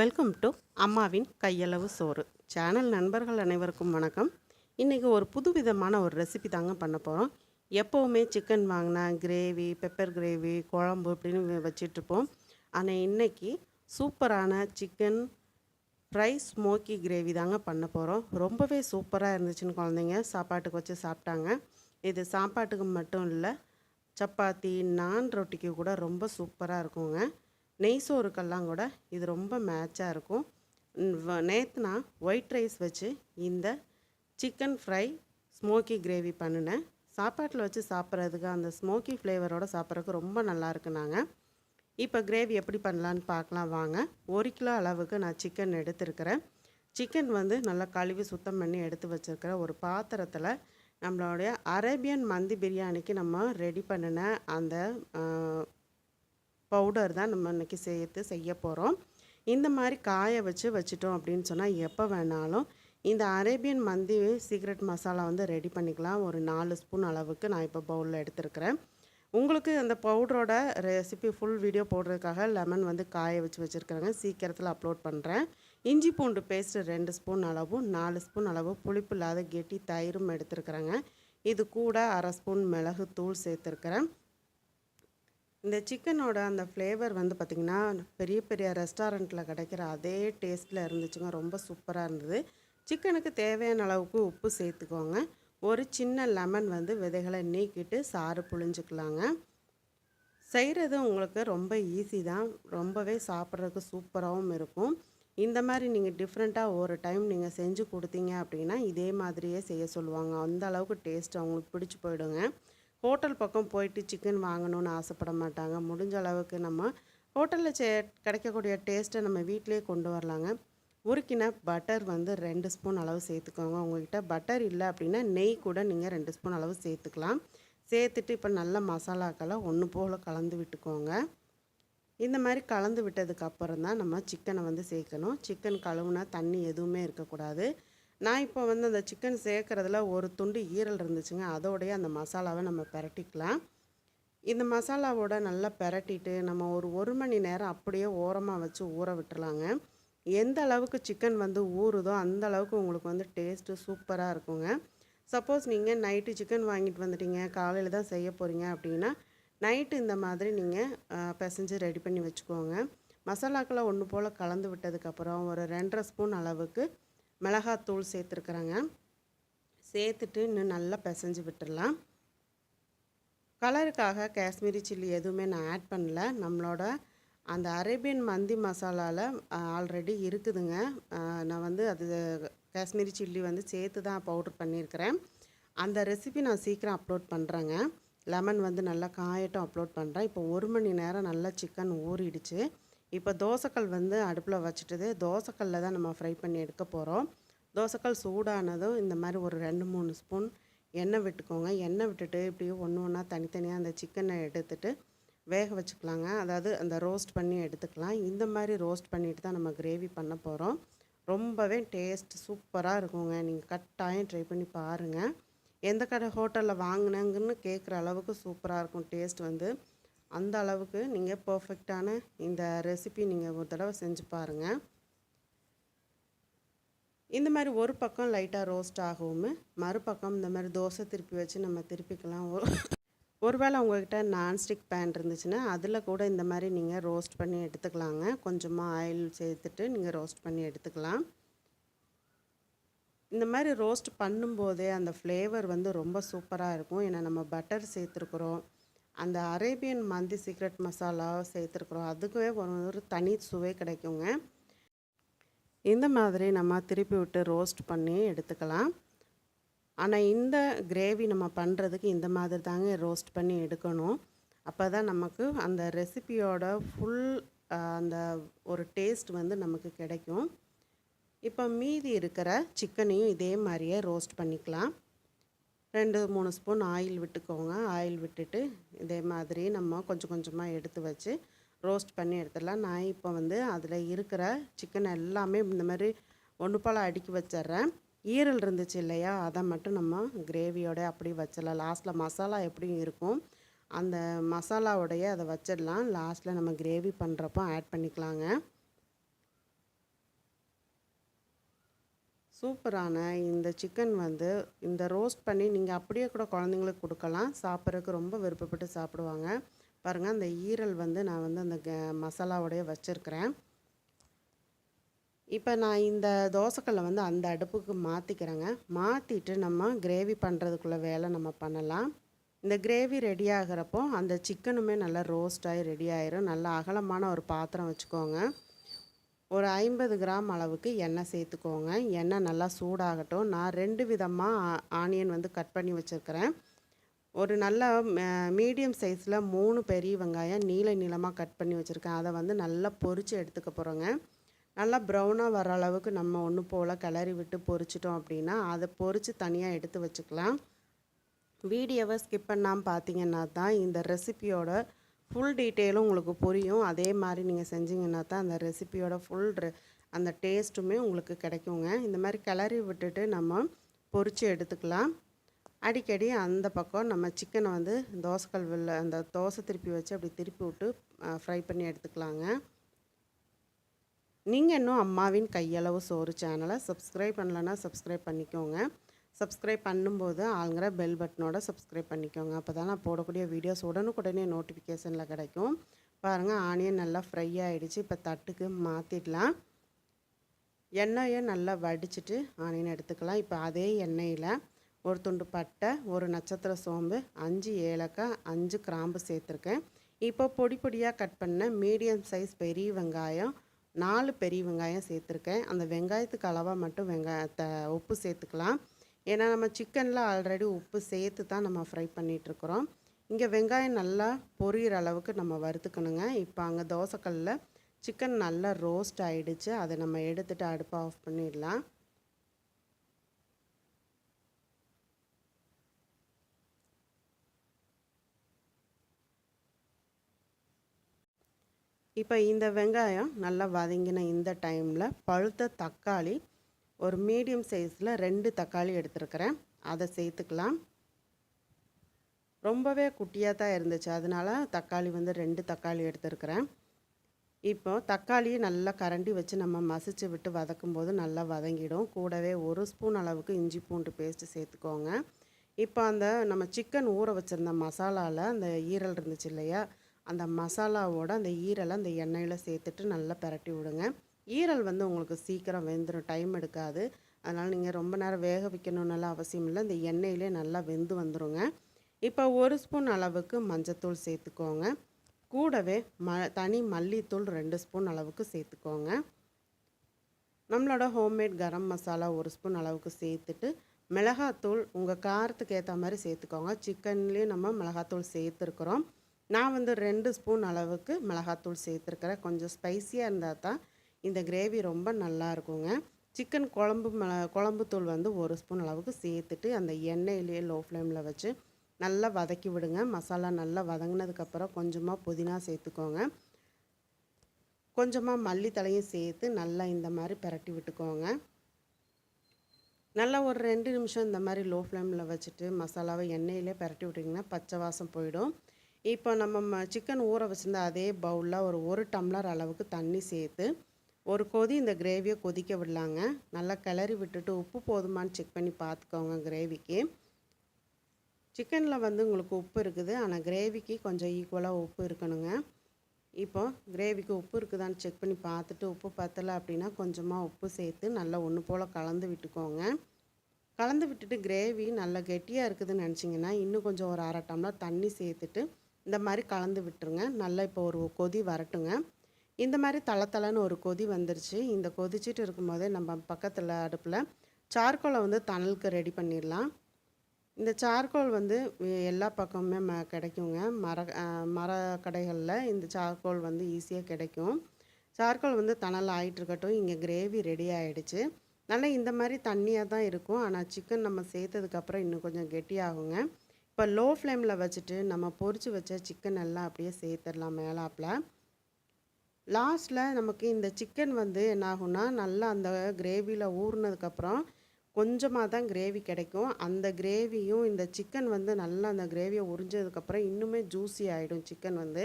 Welcome to அம்மாவின் கையளவு சோறு channel நண்பர்கள் அனைவருக்கும் வணக்கம். இன்றைக்கி ஒரு புதுவிதமான ஒரு ரெசிபி தாங்க பண்ண போகிறோம். எப்போவுமே சிக்கன் வாங்கினா கிரேவி, பெப்பர் கிரேவி, குழம்பு அப்படின்னு வச்சிட்ருப்போம். ஆனால் இன்றைக்கி சூப்பரான சிக்கன் ஃப்ரை ஸ்மோக்கி கிரேவி தாங்க பண்ண போகிறோம். ரொம்பவே சூப்பராக இருந்துச்சுன்னு குழந்தைங்க சாப்பாட்டுக்கு வச்சு சாப்பிட்டாங்க. இது சாப்பாட்டுக்கு மட்டும் இல்லை, சப்பாத்தி, நான் ரொட்டிக்கு கூட ரொம்ப சூப்பராக இருக்குங்க. நெய் சோறுக்கெல்லாம் கூட இது ரொம்ப மேட்சாக இருக்கும். நேற்று நான் ஒயிட் ரைஸ் வச்சு இந்த சிக்கன் ஃப்ரை ஸ்மோக்கி கிரேவி பண்ணினேன். சாப்பாட்டில் வச்சு சாப்பிட்றதுக்கு அந்த ஸ்மோக்கி ஃப்ளேவரோடு சாப்பிட்றதுக்கு ரொம்ப நல்லா இருக்குனாங்க. இப்போ கிரேவி எப்படி பண்ணலான்னு பார்க்கலாம் வாங்க. 1 கிலோ அளவுக்கு நான் சிக்கன் எடுத்துருக்கிறேன். சிக்கன் வந்து நல்லா கழுவி சுத்தம் பண்ணி எடுத்து வச்சுருக்கிறேன். ஒரு பாத்திரத்தில் நம்மளுடைய அரேபியன் மந்தி பிரியாணிக்கு நம்ம ரெடி பண்ணின அந்த பவுடர் தான் நம்ம இன்றைக்கி செய்ய போகிறோம். இந்த மாதிரி காய வச்சுட்டோம் அப்படின்னு சொன்னால் எப்போ வேணாலும் இந்த அரேபியன் மந்தி சீக்ரெட் மசாலா வந்து ரெடி பண்ணிக்கலாம். ஒரு 4 ஸ்பூன் அளவுக்கு நான் இப்போ பவுலில் எடுத்துருக்கிறேன். உங்களுக்கு அந்த பவுடரோட ரெசிபி ஃபுல் வீடியோ போடுறதுக்காக லெமன் வந்து காய வச்சுருக்கிறேங்க. சீக்கிரத்தில் அப்லோட் பண்ணுறேன். இஞ்சி பூண்டு பேஸ்ட்டு 2 ஸ்பூன் அளவும் 4 ஸ்பூன் அளவு புளிப்பு இல்லாத கெட்டி தயிரும் எடுத்துருக்குறேங்க. இது கூட 1/2 ஸ்பூன் மிளகு தூள் சேர்த்துருக்கிறேன். இந்த சிக்கனோட அந்த ஃப்ளேவர் வந்து பார்த்திங்கன்னா பெரிய பெரிய ரெஸ்டாரண்ட்டில் கிடைக்கிற அதே டேஸ்ட்டில் இருந்துச்சுங்க. ரொம்ப சூப்பராக இருந்தது. சிக்கனுக்கு தேவையான அளவுக்கு உப்பு சேர்த்துக்கோங்க. ஒரு சின்ன லெமன் வந்து விதைகளை நீக்கிட்டு சாறு புழிஞ்சிக்கலாங்க. செய்கிறது உங்களுக்கு ரொம்ப ஈஸி தான். ரொம்பவே சாப்பிட்றதுக்கு சூப்பராகவும் இருக்கும். இந்த மாதிரி நீங்கள் டிஃப்ரெண்ட்டாக ஒரு டைம் நீங்கள் செஞ்சு கொடுத்தீங்க அப்படின்னா இதே மாதிரியே செய்ய சொல்லுவாங்க. அந்த அளவுக்கு டேஸ்ட் அவங்களுக்கு பிடிச்சி போயிடுங்க. ஹோட்டல் பக்கம் போயிட்டு சிக்கன் வாங்கணுன்னு ஆசைப்பட மாட்டாங்க. முடிஞ்ச அளவுக்கு நம்ம ஹோட்டலில் கிடைக்கக்கூடிய டேஸ்ட்டை நம்ம வீட்டிலே கொண்டு வரலாங்க. உருக்கின பட்டர் வந்து 2 ஸ்பூன் அளவு சேர்த்துக்கோங்க. உங்கள்கிட்ட பட்டர் இல்லை அப்படின்னா நெய் கூட நீங்கள் 2 ஸ்பூன் அளவு சேர்த்துக்கலாம். சேர்த்துட்டு இப்போ நல்ல மசாலாக்களை ஒன்று போல் கலந்து விட்டுக்கோங்க. இந்த மாதிரி கலந்து விட்டதுக்கப்புறம் தான் நம்ம சிக்கனை வந்து சேர்க்கணும். சிக்கன் கழுவுனா தண்ணி எதுவுமே இருக்கக்கூடாது. நான் இப்போ வந்து அந்த சிக்கன் சேர்க்குறதுல ஒரு துண்டு ஈரல் இருந்துச்சுங்க. அதோடைய அந்த மசாலாவை நம்ம பிரட்டிக்கலாம். இந்த மசாலாவோட நல்லா பிரட்டிட்டு நம்ம ஒரு மணி நேரம் அப்படியே ஓரமாக வச்சு ஊற விட்டுறலாங்க. எந்த அளவுக்கு சிக்கன் வந்து ஊறுதோ அந்த அளவுக்கு உங்களுக்கு வந்து டேஸ்ட்டு சூப்பராக இருக்குங்க. சப்போஸ் நீங்கள் நைட்டு சிக்கன் வாங்கிட்டு வந்துட்டீங்க, காலையில் தான் செய்ய போகிறீங்க அப்படின்னா நைட்டு இந்த மாதிரி நீங்கள் பிசைஞ்சு ரெடி பண்ணி வச்சுக்கோங்க. மசாலாக்களை ஒன்று போல் கலந்து விட்டதுக்கப்புறம் ஒரு 2.5 ஸ்பூன் அளவுக்கு மிளகாத்தூள் சேர்த்துருக்குறேங்க. சேர்த்துட்டு இன்னும் நல்லா பிசைஞ்சு விட்டுடலாம். கலருக்காக காஷ்மீரி சில்லி எதுவுமே நான் ஆட் பண்ணல. நம்மளோட அந்த அரேபியன் மந்தி மசாலாவில் ஆல்ரெடி இருக்குதுங்க. நான் வந்து அது காஷ்மீரி சில்லி வந்து சேர்த்து தான் பவுட்ரு பண்ணியிருக்கிறேன். அந்த ரெசிபி நான் சீக்கிரம் அப்லோட் பண்ணுறேங்க. லெமன் வந்து நல்லா காயட்டும் அப்லோட் பண்ணுறேன். இப்போ 1 மணி நேரம் நல்லா சிக்கன் ஊறிடுச்சு. இப்போ தோசைக்கல் வந்து அடுப்பில் வச்சுட்டு தோசைக்கல்லில் தான் நம்ம ஃப்ரை பண்ணி எடுக்க போகிறோம். தோசைக்கல் சூடானதும் இந்த மாதிரி ஒரு 2-3 ஸ்பூன் எண்ணெய் விட்டுக்கோங்க. எண்ணெய் விட்டுட்டு இப்படியே ஒன்று ஒன்றா தனித்தனியாக அந்த சிக்கனை எடுத்துகிட்டு வேக வச்சுக்கலாங்க. அதாவது அந்த ரோஸ்ட் பண்ணி எடுத்துக்கலாம். இந்த மாதிரி ரோஸ்ட் பண்ணிட்டு தான் நம்ம கிரேவி பண்ண போகிறோம். ரொம்பவே டேஸ்ட் சூப்பராக இருக்குங்க. நீங்கள் கட்டாயம் ட்ரை பண்ணி பாருங்கள். எந்த கடை ஹோட்டலில் வாங்கினேங்கன்னு கேட்குற அளவுக்கு சூப்பராக இருக்கும் டேஸ்ட் வந்து. அந்த அளவுக்கு நீங்கள் பர்ஃபெக்டான இந்த ரெசிபி நீங்கள் ஒரு தடவை செஞ்சு பாருங்கள். இந்த மாதிரி ஒரு பக்கம் லைட்டாக ரோஸ்ட் ஆகவும் மறுபக்கம் இந்த மாதிரி தோசை திருப்பி வச்சு நம்ம திருப்பிக்கலாம். ஒருவேளை உங்கள்கிட்ட நான்ஸ்டிக் பேன் இருந்துச்சுன்னா அதில் கூட இந்த மாதிரி நீங்கள் ரோஸ்ட் பண்ணி எடுத்துக்கலாங்க. கொஞ்சமாக ஆயில் சேர்த்துட்டு நீங்கள் ரோஸ்ட் பண்ணி எடுத்துக்கலாம். இந்த மாதிரி ரோஸ்ட் பண்ணும்போதே அந்த ஃப்ளேவர் வந்து ரொம்ப சூப்பராக இருக்கும். ஏன்னா நம்ம பட்டர் சேர்த்துருக்குறோம், அந்த அரேபியன் மந்தி சீக்ரெட் மசாலா சேர்த்துருக்குறோம். அதுக்குவே ஒரு தனி சுவை கிடைக்குங்க. இந்த மாதிரி நம்ம திருப்பி விட்டு ரோஸ்ட் பண்ணி எடுத்துக்கலாம். ஆனால் இந்த கிரேவி நம்ம பண்ணுறதுக்கு இந்த மாதிரி தாங்க ரோஸ்ட் பண்ணி எடுக்கணும். அப்போ தான் நமக்கு அந்த ரெசிபியோட ஃபுல் அந்த ஒரு டேஸ்ட் வந்து நமக்கு கிடைக்கும். இப்போ மீதி இருக்கிற சிக்கனையும் இதே மாதிரியே ரோஸ்ட் பண்ணிக்கலாம். 2-3 ஸ்பூன் ஆயில் விட்டுக்கோங்க. ஆயில் விட்டுட்டு இதே மாதிரி நம்ம கொஞ்சம் கொஞ்சமாக எடுத்து வச்சு ரோஸ்ட் பண்ணி எடுத்துடலாம். நான் இப்போ வந்து அதில் இருக்கிற சிக்கன் எல்லாமே இந்த மாதிரி ஒன்று போல் அடுக்கி வச்சிட்றேன். ஈரல் இருந்துச்சு இல்லையா, அதை மட்டும் நம்ம கிரேவியோட அப்படி வச்சிடலாம். லாஸ்ட்டில் மசாலா எப்படியும் இருக்கும், அந்த மசாலாவோடைய அதை வச்சிடலாம். லாஸ்ட்டில் நம்ம கிரேவி பண்ணுறப்போ ஆட் பண்ணிக்கலாங்க. சூப்பரான இந்த சிக்கன் வந்து இந்த ரோஸ்ட் பண்ணி நீங்கள் அப்படியே கூட குழந்தைங்களுக்கு கொடுக்கலாம். சாப்பிட்றதுக்கு ரொம்ப விருப்பப்பட்டு சாப்பிடுவாங்க. பாருங்கள், அந்த ஈரல் வந்து நான் வந்து அந்த மசாலாவோடய வச்சுருக்கிறேன். இப்போ நான் இந்த தோசைக்கல்லை வந்து அந்த அடுப்புக்கு மாற்றிக்கிறேங்க. மாற்றிட்டு நம்ம கிரேவி பண்ணுறதுக்குள்ள வேலை நம்ம பண்ணலாம். இந்த கிரேவி ரெடி ஆகிறப்போ அந்த சிக்கனுமே நல்லா ரோஸ்ட் ஆகி ரெடி ஆயிரும். நல்லா அகலமான ஒரு பாத்திரம் வச்சுக்கோங்க. ஒரு 50 கிராம் அளவுக்கு எண்ணெய் சேர்த்துக்கோங்க. எண்ணெய் நல்லா சூடாகட்டும். நான் 2 விதமாக ஆனியன் வந்து கட் பண்ணி வச்சுருக்கிறேன். ஒரு நல்ல மீடியம் சைஸில் 3 பெரிய வெங்காயம் நீளமாக கட் பண்ணி வச்சுருக்கேன். அதை வந்து நல்லா பொரித்து எடுத்துக்க போகிறோங்க. நல்லா ப்ரௌனாக வர அளவுக்கு நம்ம ஒன்று போல் கிளறி விட்டு பொரிச்சிட்டோம் அப்படின்னா அதை பொரித்து தனியாக எடுத்து வச்சுக்கலாம். வீடியோவை ஸ்கிப் பண்ணாமல் பார்த்தீங்கன்னா தான் இந்த ரெசிபியோட ஃபுல் டீட்டெயிலும் உங்களுக்கு புரியும். அதே மாதிரி நீங்கள் செஞ்சிங்கன்னா தான் அந்த ரெசிபியோட அந்த டேஸ்ட்டுமே உங்களுக்கு கிடைக்குங்க. இந்த மாதிரி கிளறி விட்டுட்டு நம்ம பொரித்து எடுத்துக்கலாம். அடிக்கடி அந்த பக்கம் நம்ம சிக்கனை வந்து தோசைக்கல்லில் அந்த தோசை திருப்பி வச்சு அப்படி திருப்பி விட்டு ஃப்ரை பண்ணி எடுத்துக்கலாங்க. நீங்கள் இன்னும் அம்மாவின் கையளவு சோறு சேனலை சப்ஸ்கிரைப் பண்ணலன்னா சப்ஸ்கிரைப் பண்ணிக்கோங்க. சப்ஸ்கிரைப் பண்ணும்போது ஆளுங்கிற பெல் பட்டனோட சப்ஸ்கிரைப் பண்ணிக்கோங்க. அப்போ தான் நான் போடக்கூடிய வீடியோஸ் உடனுக்குடனே நோட்டிஃபிகேஷனில் கிடைக்கும். பாருங்கள், ஆனியன் நல்லா ஃப்ரை ஆகிடுச்சு. இப்போ தட்டுக்கு மாற்றிடலாம். எண்ணெயை நல்லா வடிச்சிட்டு ஆனியன் எடுத்துக்கலாம். இப்போ அதே எண்ணெயில் ஒரு துண்டு பட்டை, ஒரு நட்சத்திர சோம்பு, 5 ஏலக்காய், 5 கிராம்பு சேர்த்துருக்கேன். இப்போ பொடி பொடியாக கட் பண்ண மீடியம் சைஸ் பெரிய வெங்காயம் 4 பெரிய வெங்காயம் சேர்த்துருக்கேன். அந்த வெங்காயத்துக்கு அளவாக மட்டும் உப்பு சேர்த்துக்கலாம். ஏன்னா நம்ம சிக்கனில் ஆல்ரெடி உப்பு சேர்த்து தான் நம்ம ஃப்ரை பண்ணிகிட்ருக்குறோம். இங்கே வெங்காயம் நல்லா பொரியிற அளவுக்கு நம்ம வறுத்துக்கணுங்க. இப்போ அங்கே தோசைக்கல்லில் சிக்கன் நல்லா ரோஸ்ட் ஆகிடுச்சு. அதை நம்ம எடுத்துகிட்டு அடுப்பை ஆஃப் பண்ணிடலாம். இப்போ இந்த வெங்காயம் நல்லா வதங்கின இந்த டைமில் பழுத்த தக்காளி ஒரு மீடியம் சைஸில் 2 தக்காளி எடுத்துருக்கிறேன். அதை சேர்த்துக்கலாம். ரொம்பவே குட்டியாக தான் இருந்துச்சு, அதனால தக்காளி வந்து 2 தக்காளி எடுத்துருக்கிறேன். இப்போ தக்காளியை நல்லா கரண்டி வச்சு நம்ம மசிச்சு விட்டு வதக்கும்போது நல்லா வதங்கிடும். கூடவே 1 ஸ்பூன் அளவுக்கு இஞ்சி பூண்டு பேஸ்ட்டு சேர்த்துக்கோங்க. இப்போ அந்த நம்ம சிக்கன் ஊற வச்சுருந்த மசாலாவில் அந்த ஈரல் இருந்துச்சு இல்லையா, அந்த மசாலாவோட அந்த ஈரலை அந்த எண்ணெயில் சேர்த்துட்டு நல்லா பரட்டி விடுங்க. ஈரல் வந்து உங்களுக்கு சீக்கிரம் வெந்துடும், டைம் எடுக்காது. அதனால் நீங்கள் ரொம்ப நேரம் வேக வைக்கணுன்னெல்லாம் அவசியம் இல்லை. இந்த எண்ணெயிலே நல்லா வெந்து வந்துடுங்க. இப்போ 1 ஸ்பூன் அளவுக்கு மஞ்சத்தூள் சேர்த்துக்கோங்க. கூடவே தனி மல்லித்தூள் 2 ஸ்பூன் அளவுக்கு சேர்த்துக்கோங்க. நம்மளோட ஹோம்மேட் கரம் மசாலா 1 ஸ்பூன் அளவுக்கு சேர்த்துட்டு மிளகாத்தூள் உங்கள் காரத்துக்கு ஏற்ற மாதிரி சேர்த்துக்கோங்க. சிக்கன்லேயும் நம்ம மிளகாத்தூள் சேர்த்துருக்குறோம். நான் வந்து 2 ஸ்பூன் அளவுக்கு மிளகாத்தூள் சேர்த்துருக்கிறேன். கொஞ்சம் ஸ்பைஸியாக இருந்தால் தான் இந்த கிரேவி ரொம்ப நல்லா இருக்குங்க. சிக்கன் குழம்பு தூள் வந்து 1 ஸ்பூன் அளவுக்கு சேர்த்துட்டு அந்த எண்ணெயிலேயே லோ ஃப்ளேமில் வச்சு நல்லா வதக்கி விடுங்க. மசாலா நல்லா வதங்கினதுக்கப்புறம் கொஞ்சமாக புதினா சேர்த்துக்கோங்க. கொஞ்சமாக மல்லித்தலையும் சேர்த்து நல்லா இந்த மாதிரி பரட்டி விட்டுக்கோங்க. நல்லா ஒரு 2 நிமிஷம் இந்த மாதிரி லோ ஃப்ளேமில் வச்சுட்டு மசாலாவை எண்ணெயிலே பரட்டி விட்டிங்கன்னா பச்சை வாசம் போயிடும். இப்போ நம்ம சிக்கன் ஊற வச்சுருந்த அதே பவுலில் ஒரு டம்ளர் அளவுக்கு தண்ணி சேர்த்து ஒரு கொதி இந்த கிரேவியை கொதிக்க விடலாங்க. நல்லா கிளறி விட்டுட்டு உப்பு போதுமான்னு செக் பண்ணி பார்த்துக்கோங்க. கிரேவிக்கு சிக்கனில் வந்து உங்களுக்கு உப்பு இருக்குது, ஆனால் கிரேவிக்கு கொஞ்சம் ஈக்குவலாக உப்பு இருக்கணுங்க. இப்போ கிரேவிக்கு உப்பு இருக்குதான்னு செக் பண்ணி பார்த்துட்டு உப்பு பத்தலை அப்படின்னா கொஞ்சமாக உப்பு சேர்த்து நல்லா ஒன்று போல் கலந்து விட்டுக்கோங்க. கலந்து விட்டுட்டு கிரேவி நல்லா கெட்டியாக இருக்குதுன்னு நினச்சிங்கன்னா இன்னும் கொஞ்சம் ஒரு 1/2 டம்ளர் தண்ணி சேர்த்துட்டு இந்த மாதிரி கலந்து விட்டுருங்க. நல்லா இப்போ ஒரு கொதி வரட்டுங்க. இந்த மாதிரி தளன்னு ஒரு கொதி வந்துருச்சு. இந்த கொதிச்சுட்டு இருக்கும்போதே நம்ம பக்கத்தில் அடுப்பில் சார்கோலை வந்து தணலுக்கு ரெடி பண்ணிடலாம். இந்த சார்கோல் வந்து எல்லா பக்கமுமே கிடைக்குங்க. மர கடைகளில் இந்த சார்கோல் வந்து ஈஸியாக கிடைக்கும். சார்கோல் வந்து தணல் ஆகிட்டுருக்கட்டும். இங்கே கிரேவி ரெடி ஆகிடுச்சு. நல்லா இந்த மாதிரி தண்ணியாக தான் இருக்கும், ஆனால் சிக்கன் நம்ம சேர்த்ததுக்கப்புறம் இன்னும் கொஞ்சம் கெட்டியாகுங்க. இப்போ லோ ஃப்ளேமில் வச்சுட்டு நம்ம பொரித்து வச்ச சிக்கன் எல்லாம் அப்படியே சேர்த்துடலாம் மேலாப்பில். லாஸ்ட்டில் நமக்கு இந்த சிக்கன் வந்து என்னாகும்னா நல்லா அந்த கிரேவியில் ஊறினதுக்கப்புறம் கொஞ்சமாக தான் கிரேவி கிடைக்கும். அந்த கிரேவியும் இந்த சிக்கன் வந்து நல்லா அந்த கிரேவியை உறிஞ்சதுக்கப்புறம் இன்னுமே ஜூஸி ஆகிடும் சிக்கன் வந்து.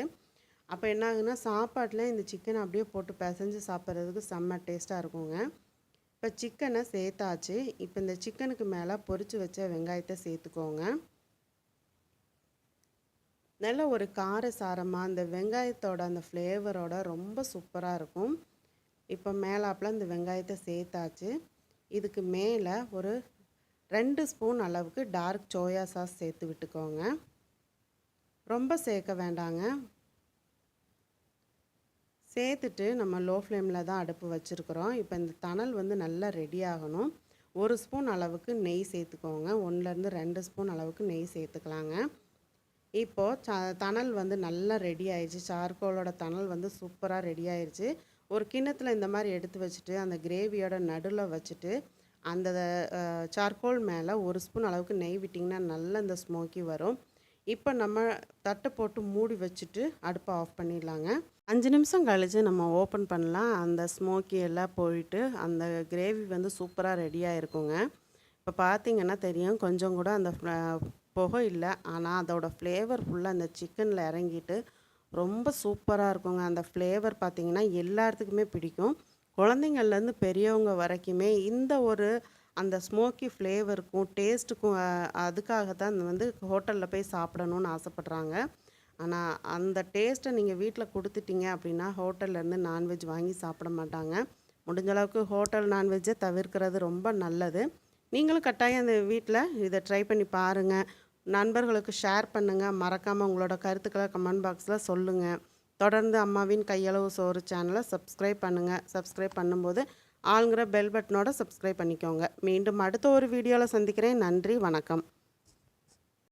அப்போ என்ன ஆகுதுன்னா சாப்பாட்டில் இந்த சிக்கனை அப்படியே போட்டு பிசைஞ்சு சாப்பிட்றதுக்கு செம்ம டேஸ்ட்டாக இருக்குங்க. இப்போ சிக்கனை சேர்த்தாச்சு. இப்போ இந்த சிக்கனுக்கு மேலே பொரிச்சு வச்ச வெங்காயத்தை சேர்த்துக்கோங்க. நல்ல ஒரு காரசாரமாக அந்த வெங்காயத்தோட அந்த ஃப்ளேவரோட ரொம்ப சூப்பராக இருக்கும். இப்போ மேலாப்பில் இந்த வெங்காயத்தை சேர்த்தாச்சு. இதுக்கு மேலே ஒரு 2 ஸ்பூன் அளவுக்கு டார்க் சோயா சாஸ் சேர்த்து விட்டுக்கோங்க. ரொம்ப சேர்க்க வேண்டாங்க. சேர்த்துட்டு நம்ம லோ ஃப்ளேமில் தான் அடுப்பு வச்சுருக்குறோம். இப்போ இந்த தணல் வந்து நல்லா ரெடி ஆகணும். 1 ஸ்பூன் அளவுக்கு நெய் சேர்த்துக்கோங்க. 1லேருந்து 2 ஸ்பூன் அளவுக்கு நெய் சேர்த்துக்கலாங்க. இப்போது தணல் வந்து நல்லா ரெடி ஆயிடுச்சு. சார்கோலோட தணல் வந்து சூப்பராக ரெடி ஆயிடுச்சு. ஒரு கிண்ணத்தில் இந்த மாதிரி எடுத்து வச்சுட்டு அந்த கிரேவியோட நடுவில் வச்சுட்டு அந்த சார்கோல் மேலே 1 ஸ்பூன் அளவுக்கு நெய் விட்டிங்கன்னா நல்லா இந்த ஸ்மோக்கி வரும். இப்போ நம்ம தட்டை போட்டு மூடி வச்சுட்டு அடுப்பை ஆஃப் பண்ணிடலாங்க. 5 நிமிஷம் கழித்து நம்ம ஓப்பன் பண்ணலாம். அந்த ஸ்மோக்கி எல்லாம் போயிட்டு அந்த கிரேவி வந்து சூப்பராக ரெடியாக இருக்குங்க. இப்போ பார்த்தீங்கன்னா தெரியும், கொஞ்சம் கூட அந்த புகை இல்லை. ஆனால் அதோடய ஃப்ளேவர் ஃபுல்லாக அந்த சிக்கனில் இறங்கிட்டு ரொம்ப சூப்பராக இருக்குங்க. அந்த ஃப்ளேவர் பார்த்திங்கன்னா எல்லாத்துக்குமே பிடிக்கும். குழந்தைங்கள்லேருந்து பெரியவங்க வரைக்குமே இந்த ஒரு அந்த ஸ்மோக்கி ஃப்ளேவருக்கும் டேஸ்ட்டுக்கும் அதுக்காக தான் வந்து ஹோட்டலில் போய் சாப்பிடணுன்னு ஆசைப்பட்றாங்க. ஆனால் அந்த டேஸ்ட்டை நீங்கள் வீட்டில் கொடுத்துட்டீங்க அப்படின்னா ஹோட்டல்லேருந்து நான்வெஜ் வாங்கி சாப்பிட மாட்டாங்க. முடிஞ்ச அளவுக்கு ஹோட்டல் நான்வெஜ்ஜை தவிர்க்கிறது ரொம்ப நல்லது. நீங்களும் கட்டாயம் அந்த வீட்டில் இதை ட்ரை பண்ணி பாருங்கள். நண்பர்களுக்கு ஷேர் பண்ணுங்கள். மறக்காமல் உங்களோட கருத்துக்களை கமெண்ட் பாக்ஸில் சொல்லுங்கள். தொடர்ந்து அம்மாவின் கையளவு சோறு சேனலை சப்ஸ்கிரைப் பண்ணுங்கள். சப்ஸ்கிரைப் பண்ணும்போது ஆளுங்கிற பெல் பட்டனோட சப்ஸ்கிரைப் பண்ணிக்கோங்க. மீண்டும் அடுத்த ஒரு வீடியோவில் சந்திக்கிறேன். நன்றி, வணக்கம்.